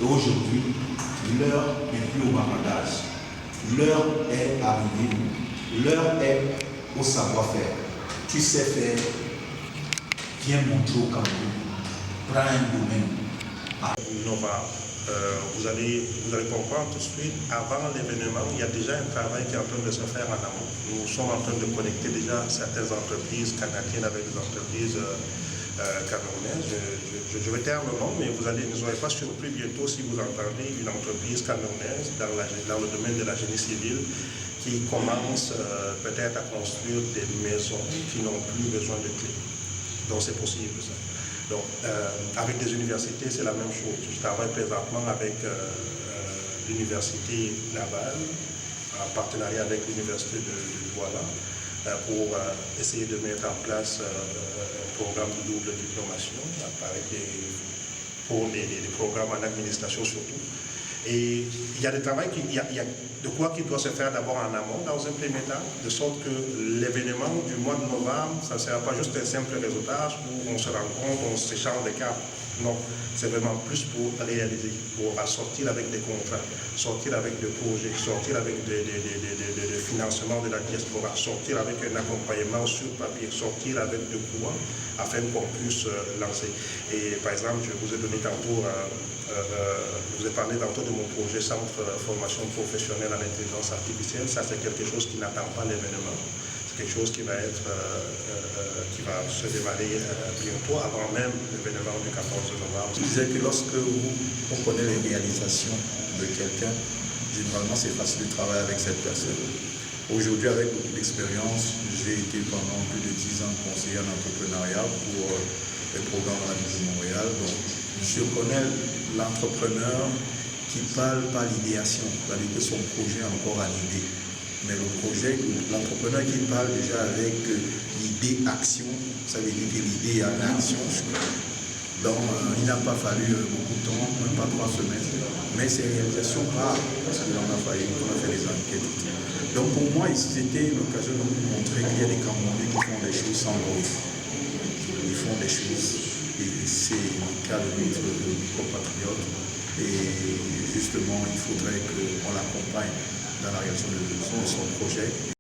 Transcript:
Et aujourd'hui, l'heure n'est plus au mariage. L'heure est arrivée. L'heure est au savoir-faire. Tu sais faire, viens montrer au Cameroun. Prends un domaine. Nova, vous allez comprendre tout de suite, avant l'événement, il y a déjà un travail qui est en train de se faire en amont. Nous sommes en train de connecter déjà certaines entreprises canadiennes avec des entreprises camerounaises. Je vais taire le nom, mais vous ne serez pas surpris bientôt si vous entendez une entreprise camerounaise dans le domaine de la génie civile qui commence peut-être à construire des maisons qui n'ont plus besoin de clés. Donc c'est possible ça. Donc, avec des universités, c'est la même chose. Je travaille présentement avec l'université Laval, en partenariat avec l'université de Douala, pour essayer de mettre en place un programme de double diplomation, pour des programmes en administration surtout. Et il y a des travail, il y a de quoi qui doit se faire d'abord en amont, dans un premier temps, de sorte que l'événement du mois de novembre, ça ne sera pas juste un simple réseautage où on se rencontre, on s'échange des cartes. Non, c'est vraiment plus pour réaliser, pour sortir avec des contrats, sortir avec des projets, sortir avec des financements de la diaspora, sortir avec un accompagnement sur papier, sortir avec de quoi afin qu'on puisse lancer. Et par exemple, je vous ai donné tantôt, je vous ai parlé tantôt de mon projet Centre Formation Professionnelle en Intelligence Artificielle. Ça, c'est quelque chose qui n'attend pas l'événement. C'est quelque chose qui va se démarrer bientôt, avant même l'événement du 14 novembre. Je disais que lorsque on connaît les réalisations de quelqu'un, généralement c'est facile de travailler avec cette personne. Aujourd'hui, avec beaucoup d'expérience, j'ai été pendant plus de 10 ans conseiller en entrepreneuriat pour les programmes à la ville de Montréal. Donc, je connais l'entrepreneur qui parle par l'idéation, c'est-à-dire que son projet est encore à l'idée. Mais le projet, l'entrepreneur qui parle déjà avec l'idée action, ça veut dire que l'idée a l'action. Donc il n'a pas fallu beaucoup de temps, même pas 3 semaines, mais ces réalisations parlent, parce qu'on a fait des enquêtes. Donc pour moi, c'était l'occasion de vous montrer qu'il y a des Camerounais qui font des choses sans bruit. Ils font des choses, et c'est le cas de notre compatriote. Et justement, il faudrait qu'on l'accompagne dans la réalisation de son projet.